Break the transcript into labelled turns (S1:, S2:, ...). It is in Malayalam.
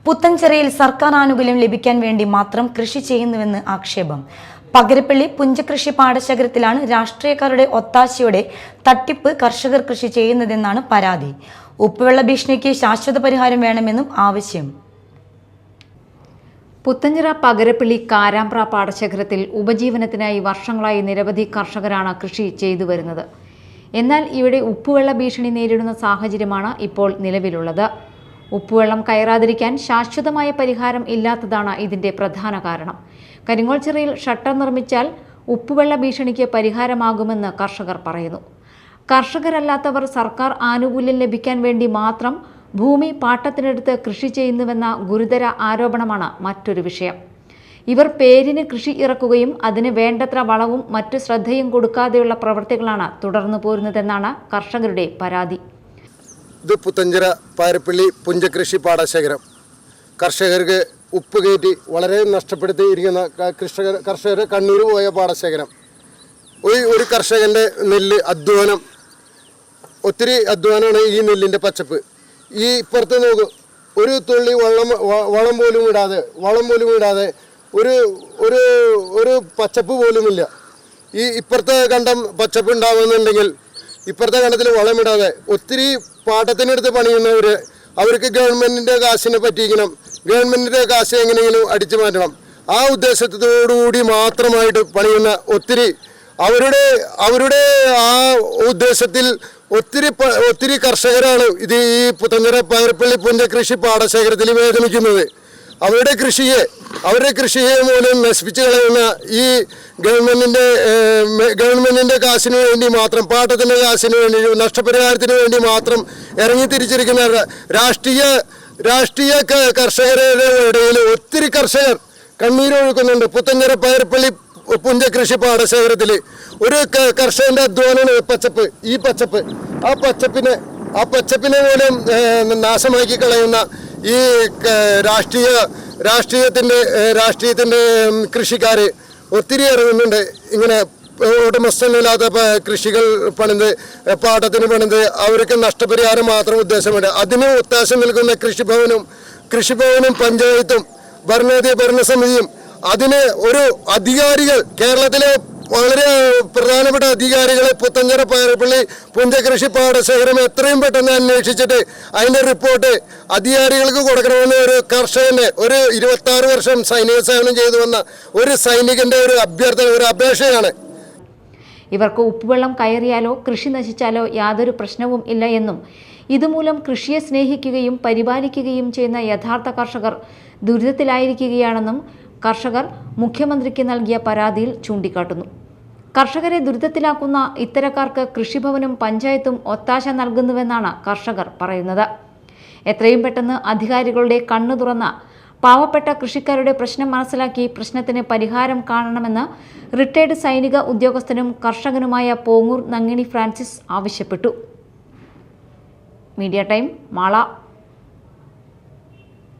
S1: പുത്തൻചിറയിൽ സർക്കാർ ആനുകൂല്യം ലഭിക്കാൻ വേണ്ടി മാത്രം കൃഷി ചെയ്യുന്നുവെന്ന് ആക്ഷേപം. പകരപ്പള്ളി പുഞ്ചകൃഷി പാടശേഖരത്തിലാണ് രാഷ്ട്രീയക്കാരുടെ ഒത്താശയോടെ തട്ടിപ്പ് കർഷകർ കൃഷി ചെയ്യുന്നതെന്നാണ് പരാതി. ഉപ്പുവെള്ള ഭീഷണിക്ക് ശാശ്വത പരിഹാരം വേണമെന്നും ആവശ്യം.
S2: പുത്തഞ്ചിറ പകരപ്പള്ളി കാരാമ്പ്ര പാടശേഖരത്തിൽ ഉപജീവനത്തിനായി വർഷങ്ങളായി നിരവധി കർഷകരാണ് കൃഷി ചെയ്തു വരുന്നത്. എന്നാൽ ഇവിടെ ഉപ്പുവെള്ള ഭീഷണി നേരിടുന്ന സാഹചര്യമാണ് ഇപ്പോൾ നിലവിലുള്ളത്. ഉപ്പുവെള്ളം കയറാതിരിക്കാൻ ശാശ്വതമായ പരിഹാരം ഇല്ലാത്തതാണ് ഇതിന്റെ പ്രധാന കാരണം. കരിങ്ങോൾച്ചിറയിൽ ഷട്ടർ നിർമ്മിച്ചാൽ ഉപ്പുവെള്ള ഭീഷണിക്ക് പരിഹാരമാകുമെന്ന് കർഷകർ പറയുന്നു. കർഷകരല്ലാത്തവർ സർക്കാർ ആനുകൂല്യം ലഭിക്കാൻ വേണ്ടി മാത്രം ഭൂമി പാട്ടത്തിനെടുത്ത് കൃഷി ചെയ്യുന്നുവെന്ന ഗുരുതര ആരോപണമാണ് മറ്റൊരു വിഷയം. ഇവർ പേരിന് കൃഷി ഇറക്കുകയും അതിന് വേണ്ടത്ര വളവും മറ്റു ശ്രദ്ധയും കൊടുക്കാതെയുള്ള പ്രവൃത്തികളാണ് തുടർന്നു പോരുന്നതെന്നാണ് കർഷകരുടെ പരാതി.
S3: ഇത് പുത്തഞ്ചിറ പകരപ്പള്ളി പുഞ്ചകൃഷി പാടശേഖരം. കർഷകർക്ക് ഉപ്പ് കയറ്റി വളരെ നഷ്ടപ്പെടുത്തിയിരിക്കുന്ന കർഷകർ കണ്ണീര് പോയ പാടശേഖരം. ഒരു കർഷകൻ്റെ നെല്ല് അധ്വാനം, ഒത്തിരി അധ്വാനമാണ് ഈ നെല്ലിൻ്റെ പച്ചപ്പ്. ഈ ഇപ്പുറത്ത് നോക്കും, ഒരു തുള്ളി വളം പോലും ഇടാതെ ഒരു ഒരു ഒരു പച്ചപ്പ് പോലുമില്ല. ഈ ഇപ്പുറത്തെ കണ്ടം പച്ചപ്പ് ഉണ്ടാകുന്നുണ്ടെങ്കിൽ ഇപ്പുറത്തെ കണ്ടത്തിൽ വളമിടാതെ ഒത്തിരി പാട്ടത്തിനടുത്ത് പണിയുന്നവർ, അവർക്ക് ഗവൺമെൻറ്റിൻ്റെ കാശിനെ പറ്റിക്കണം, ഗവൺമെൻറ്റിൻ്റെ കാശ് എങ്ങനെയെങ്കിലും അടിച്ചു മാറ്റണം. ആ ഉദ്ദേശത്തോടുകൂടി മാത്രമായിട്ട് പണിയുന്ന ഒത്തിരി അവരുടെ ആ ഉദ്ദേശത്തിൽ ഒത്തിരി കർഷകരാണ് ഇത് ഈ പുത്തഞ്ചിറ പകരപ്പള്ളി പുഞ്ചകൃഷി പാടശേഖരത്തിൽ വേദനിക്കുന്നത്. അവരുടെ കൃഷിയെ മൂലം നശിപ്പിച്ച് കളയുന്ന ഈ ഗവൺമെന്റിന്റെ കാശിന് വേണ്ടി മാത്രം, പാട്ടത്തിന്റെ കാശിന് വേണ്ടി, നഷ്ടപരിഹാരത്തിന് വേണ്ടി മാത്രം ഇറങ്ങി തിരിച്ചിരിക്കുന്ന രാഷ്ട്രീയ കർഷകരുടെ ഇടയിൽ ഒത്തിരി കർഷകർ കണ്ണീരൊഴുക്കുന്നുണ്ട്. പുത്തഞ്ചിറ പകരപ്പള്ളി പുഞ്ചകൃഷി പാടശേഖരത്തിൽ ഒരു കർഷകന്റെ അധ്വാനമാണ് പച്ചപ്പ്. ഈ പച്ചപ്പ് ആ പച്ചപ്പിനെ പോലും നാശമാക്കി കളയുന്ന ഈ രാഷ്ട്രീയത്തിന്റെ കൃഷിക്കാർ ഒത്തിരി ഇറങ്ങുന്നുണ്ട്. ഇങ്ങനെ ഉടമസ്ഥനില്ലാത്ത കൃഷികൾ പണിത്, പാട്ടത്തിന് പണിത് അവർക്ക് നഷ്ടപരിഹാരം മാത്രം ഉദ്ദേശമുണ്ട്. അതിന് ഒത്താശ നൽകുന്ന കൃഷിഭവനും പഞ്ചായത്തും ഭരണസമിതിയും അതിന് ഒരു അധികാരികൾ, കേരളത്തിലെ വളരെ പ്രധാനപ്പെട്ട അധികാരികളെ പുത്തഞ്ചിറ പകരപ്പള്ളി പുഞ്ചകൃഷി പാടശേഖരം എത്രയും പെട്ടെന്ന് അന്വേഷിച്ചിട്ട് അതിൻ്റെ റിപ്പോർട്ട് അധികാരികൾക്ക് കൊടുക്കണമെന്ന് ഒരു കർഷകൻ്റെ, ഒരു 26 വർഷം സൈനിക സേവനം ചെയ്തു വന്ന ഒരു സൈനികൻ്റെ ഒരു അഭ്യർത്ഥന, ഒരു അപേക്ഷയാണ്.
S2: ഇവർക്ക് ഉപ്പുവെള്ളം കയറിയാലോ കൃഷി നശിച്ചാലോ യാതൊരു പ്രശ്നവും ഇല്ല എന്നും ഇതുമൂലം കൃഷിയെ സ്നേഹിക്കുകയും പരിപാലിക്കുകയും ചെയ്യുന്ന യഥാർത്ഥ കർഷകർ ദുരിതത്തിലായിരിക്കുകയാണെന്നും കർഷകർ മുഖ്യമന്ത്രിക്ക് നൽകിയ പരാതിയിൽ ചൂണ്ടിക്കാട്ടുന്നു. കർഷകരെ ദുരിതത്തിലാക്കുന്ന ഇത്തരക്കാർക്ക് കൃഷിഭവനും പഞ്ചായത്തും ഒത്താശ നൽകുന്നുവെന്നാണ് കർഷകർ പറയുന്നത്. എത്രയും പെട്ടെന്ന് അധികാരികളുടെ കണ്ണു തുറന്ന പാവപ്പെട്ട കൃഷിക്കാരുടെ പ്രശ്നം മനസ്സിലാക്കി പ്രശ്നത്തിന് പരിഹാരം കാണണമെന്ന് റിട്ടയർഡ് സൈനിക ഉദ്യോഗസ്ഥനും കർഷകനുമായ പോങ്ങൂർ നങ്ങിണി ഫ്രാൻസിസ് ആവശ്യപ്പെട്ടു. Media time, Mala.